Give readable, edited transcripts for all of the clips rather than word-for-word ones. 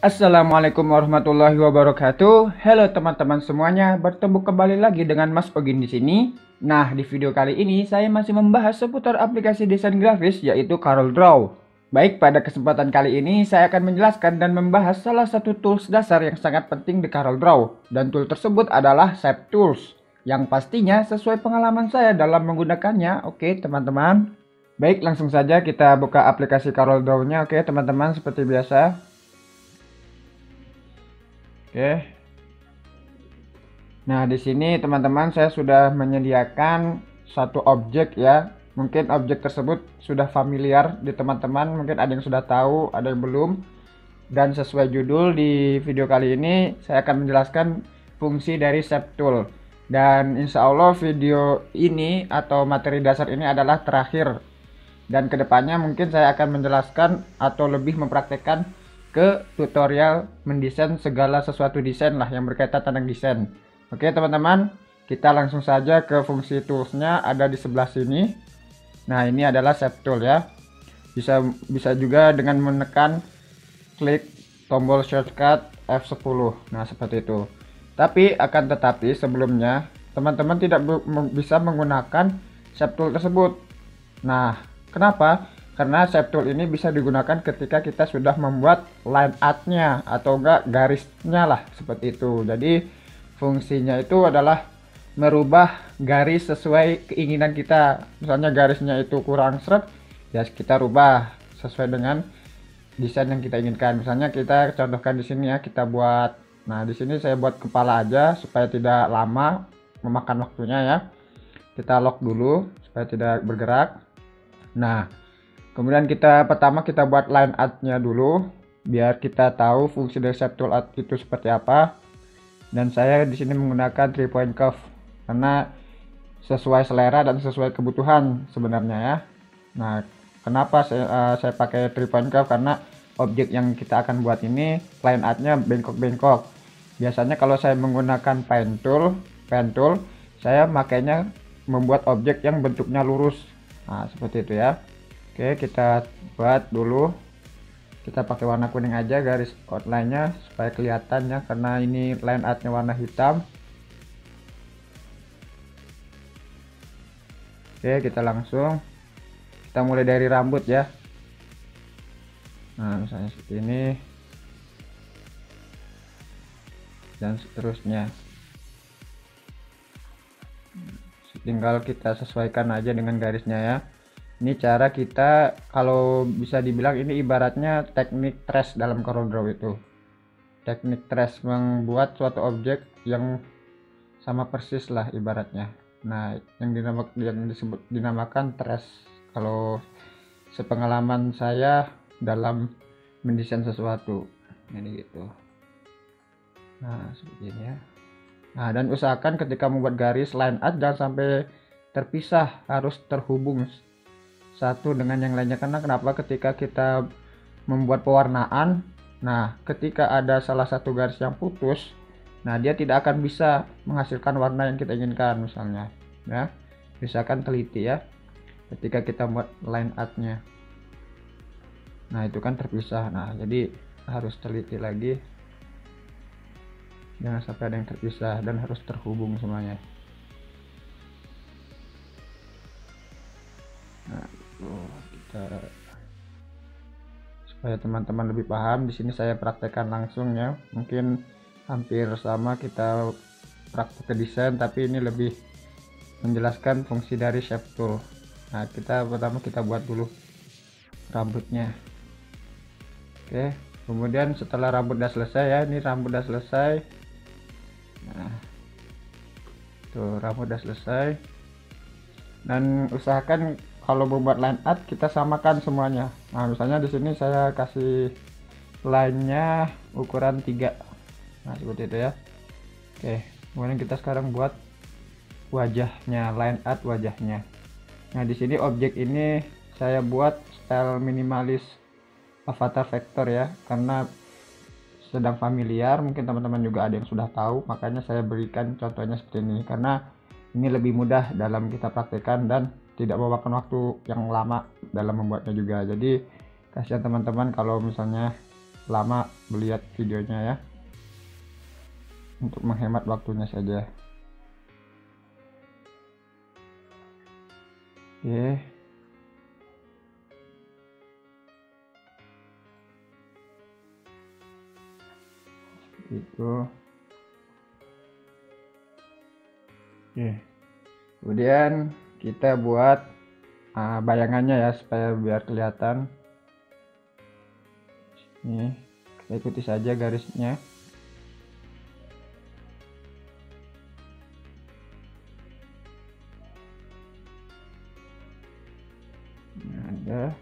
Assalamualaikum warahmatullahi wabarakatuh. Halo teman-teman semuanya, bertemu kembali lagi dengan Mas Ogin di sini. Nah, di video kali ini saya masih membahas seputar aplikasi desain grafis yaitu CorelDRAW. Baik, pada kesempatan kali ini saya akan menjelaskan dan membahas salah satu tools dasar yang sangat penting di CorelDRAW, dan tool tersebut adalah Shape Tools yang pastinya sesuai pengalaman saya dalam menggunakannya. Oke, teman-teman. Baik, langsung saja kita buka aplikasi CorelDRAW-nya. Oke, teman-teman, seperti biasa. Oke. Nah, di sini teman-teman saya sudah menyediakan satu objek ya. Mungkin objek tersebut sudah familiar di teman-teman, mungkin ada yang sudah tahu, ada yang belum. Dan sesuai judul di video kali ini, saya akan menjelaskan fungsi dari Shape Tool. Dan insya Allah video ini atau materi dasar ini adalah terakhir. Dan kedepannya mungkin saya akan menjelaskan atau lebih mempraktekkan ke tutorial mendesain segala sesuatu desain lah yang berkaitan tentang desain. Oke teman-teman, kita langsung saja ke fungsi toolsnya, ada di sebelah sini. Nah, ini adalah Shape Tool ya. Bisa juga dengan menekan klik tombol shortcut F10. Nah, seperti itu. Tapi akan tetapi sebelumnya teman-teman tidak bisa menggunakan Shape Tool tersebut. Nah, kenapa? Karena Shape Tool ini bisa digunakan ketika kita sudah membuat line art-nya atau enggak garisnya lah, seperti itu. Jadi fungsinya itu adalah merubah garis sesuai keinginan kita. Misalnya garisnya itu kurang seret, ya kita rubah sesuai dengan desain yang kita inginkan. Misalnya kita contohkan di sini ya, kita buat, nah di sini saya buat kepala aja supaya tidak lama memakan waktunya ya. Kita lock dulu supaya tidak bergerak. Nah, kemudian pertama kita buat line art-nya dulu biar kita tahu fungsi dari Shape Tool art itu seperti apa. Dan saya di sini menggunakan 3 point curve karena sesuai selera dan sesuai kebutuhan sebenarnya ya. Nah, kenapa saya pakai 3 point curve? Karena objek yang kita akan buat ini line art-nya bengkok-bengkok. Biasanya kalau saya menggunakan pen tool, saya makanya membuat objek yang bentuknya lurus. Nah, seperti itu ya. Oke, kita buat dulu. Kita pakai warna kuning aja garis outline-nya supaya kelihatan ya, karena ini line art-nya warna hitam. Oke, kita mulai dari rambut ya. Nah, misalnya seperti ini dan seterusnya. Tinggal kita sesuaikan aja dengan garisnya ya. Ini cara kita, kalau bisa dibilang ini ibaratnya teknik trace dalam CorelDRAW itu. Teknik trace membuat suatu objek yang sama persis lah ibaratnya. Nah, yang dinamakan trace kalau sepengalaman saya dalam mendesain sesuatu. Ini gitu. Nah, seperti ini ya. Nah, dan usahakan ketika membuat garis line art jangan sampai terpisah, harus terhubung satu dengan yang lainnya. Karena kenapa? Ketika kita membuat pewarnaan, nah ketika ada salah satu garis yang putus, nah dia tidak akan bisa menghasilkan warna yang kita inginkan misalnya ya. Misalkan teliti ya, ketika kita buat line artnya, nah itu kan terpisah. Nah, jadi harus teliti lagi, jangan sampai ada yang terpisah dan harus terhubung semuanya. Nah, kita supaya teman-teman lebih paham, di sini saya praktekkan langsung ya. Mungkin hampir sama kita praktek ke desain, tapi ini lebih menjelaskan fungsi dari Shape Tool. Nah, pertama kita buat dulu rambutnya. Oke, kemudian setelah rambut udah selesai ya, ini rambut udah selesai. Nah, tuh rambut udah selesai. Dan usahakan kalau membuat line art kita samakan semuanya. Nah, misalnya di sini saya kasih line-nya ukuran 3. Nah, seperti itu ya. Oke, kemudian kita sekarang buat wajahnya, line art wajahnya. Nah, di sini objek ini saya buat style minimalis avatar vektor ya, karena sedang familiar, mungkin teman-teman juga ada yang sudah tahu, makanya saya berikan contohnya seperti ini karena ini lebih mudah dalam kita praktekkan dan tidak memakan waktu yang lama dalam membuatnya juga. Jadi kasihan teman-teman kalau misalnya lama melihat videonya ya, untuk menghemat waktunya saja. Oke. Itu. Oke. Kemudian kita buat bayangannya ya, supaya biar kelihatan. Ini kita ikuti saja garisnya. Ada.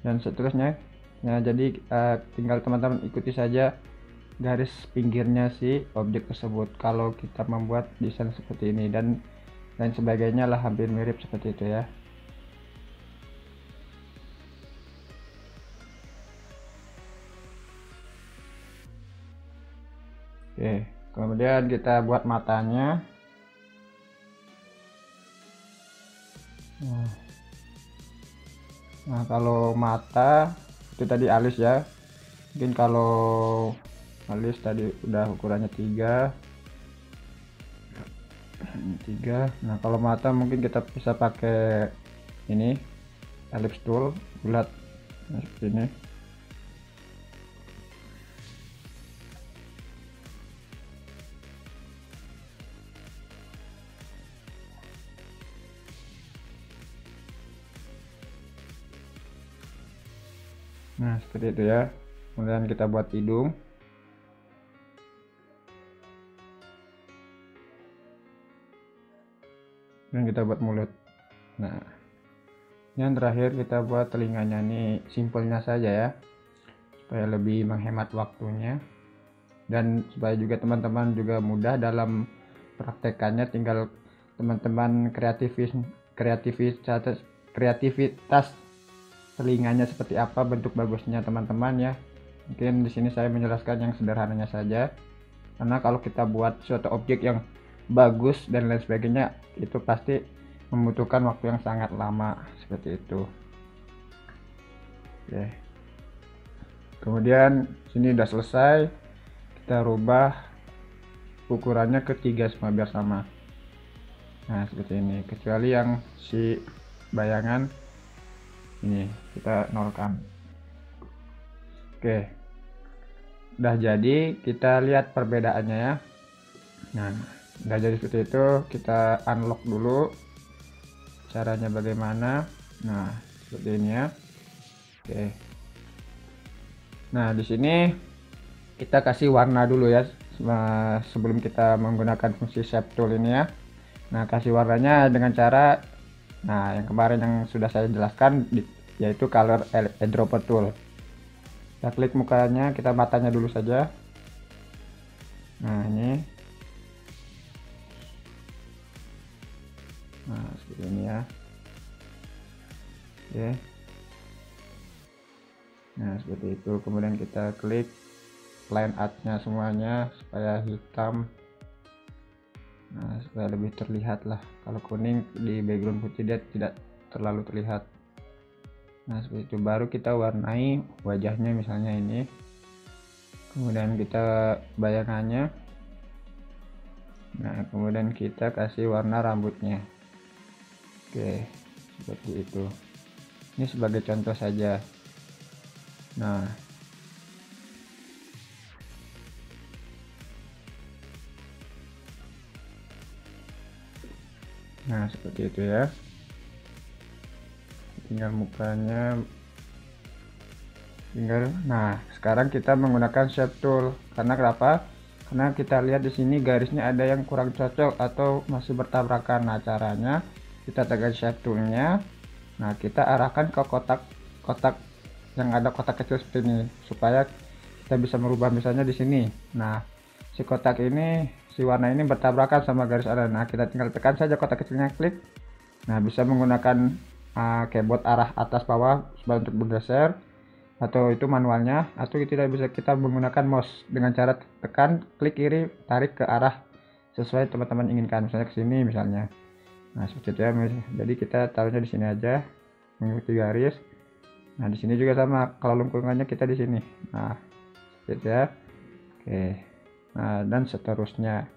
Dan seterusnya. Nah, jadi tinggal teman-teman ikuti saja garis pinggirnya si objek tersebut kalau kita membuat desain seperti ini, dan lain sebagainya lah, hampir mirip seperti itu ya. Oke, kemudian kita buat matanya. Nah, kalau mata itu tadi alis ya, mungkin kalau alis tadi udah ukurannya 3. Nah, kalau mata mungkin kita bisa pakai ini ellipse tool bulat, nah, seperti ini. Nah, seperti itu ya. Kemudian kita buat hidung. Dan kita buat mulut. Nah, yang terakhir kita buat telinganya. Nih simpelnya saja ya, supaya lebih menghemat waktunya, dan supaya juga teman-teman juga mudah dalam praktekannya. Tinggal teman-teman kreativitas telinganya seperti apa, bentuk bagusnya teman-teman ya. Mungkin di sini saya menjelaskan yang sederhananya saja, karena kalau kita buat suatu objek yang bagus dan lain sebagainya, itu pasti membutuhkan waktu yang sangat lama seperti itu. Oke. Kemudian sini udah selesai, kita rubah ukurannya ke 3 semua biar sama. Nah, seperti ini, kecuali yang si bayangan ini kita nolkan. Oke, udah jadi, kita lihat perbedaannya ya. Nah, udah jadi seperti itu, kita unlock dulu. Caranya bagaimana? Nah, seperti ini ya. Oke. Nah, di sini kita kasih warna dulu ya, sebelum kita menggunakan fungsi shape tool ini ya. Nah, kasih warnanya dengan cara, nah, yang kemarin yang sudah saya jelaskan, yaitu color eyedropper tool. Kita klik mukanya, kita matanya dulu saja. Nah, ini. Nah, seperti ini ya. Oke. Nah, seperti itu. Kemudian kita klik line art-nya semuanya supaya hitam. Nah, supaya lebih terlihat lah. Kalau kuning di background putih dia tidak terlalu terlihat. Nah, seperti itu. Baru kita warnai wajahnya, misalnya ini. Kemudian kita bayangannya. Nah, kemudian kita kasih warna rambutnya. Oke, seperti itu. Ini sebagai contoh saja. Nah, seperti itu ya. Tinggal mukanya, nah, sekarang kita menggunakan shape tool. Karena kenapa? Karena kita lihat di sini garisnya ada yang kurang cocok atau masih bertabrakan. Nah, caranya kita tekan shape toolnya. Nah, kita arahkan ke kotak yang ada kotak kecil seperti ini, supaya kita bisa merubah, misalnya di sini. Nah, si kotak ini, si warna ini bertabrakan sama garis ada. Nah, kita tinggal tekan saja kotak kecilnya, klik. Nah, bisa menggunakan keyboard arah atas bawah untuk bergeser, atau itu manualnya, atau tidak bisa kita menggunakan mouse dengan cara tekan klik kiri, tarik ke arah sesuai teman-teman inginkan, misalnya ke sini misalnya. Nah, seperti itu ya. Jadi kita taruhnya di sini aja, mengikuti garis. Nah, di sini juga sama, kalau lengkungannya kita di sini. Nah, gitu ya. Oke. Nah, dan seterusnya.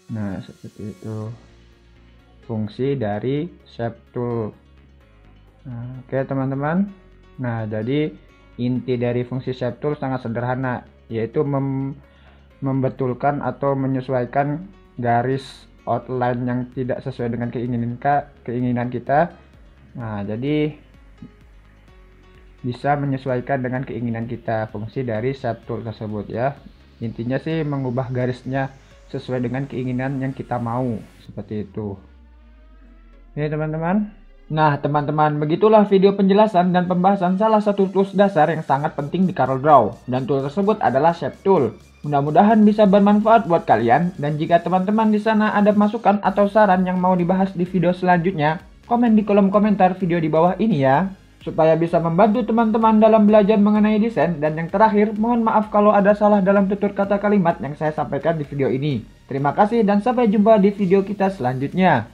Nah, seperti itu fungsi dari shape tool. Nah, oke teman-teman. Nah, jadi inti dari fungsi shape tool sangat sederhana, yaitu membetulkan atau menyesuaikan garis outline yang tidak sesuai dengan keinginan kita. Nah, jadi bisa menyesuaikan dengan keinginan kita fungsi dari shape tool tersebut ya. Intinya sih mengubah garisnya sesuai dengan keinginan yang kita mau, seperti itu. Ini teman-teman. Nah teman-teman, begitulah video penjelasan dan pembahasan salah satu tools dasar yang sangat penting di CorelDRAW, dan tool tersebut adalah Shape Tool. Mudah-mudahan bisa bermanfaat buat kalian, dan jika teman-teman di sana ada masukan atau saran yang mau dibahas di video selanjutnya, komen di kolom komentar video di bawah ini ya, supaya bisa membantu teman-teman dalam belajar mengenai desain. Dan yang terakhir, mohon maaf kalau ada salah dalam tutur kata kalimat yang saya sampaikan di video ini. Terima kasih dan sampai jumpa di video kita selanjutnya.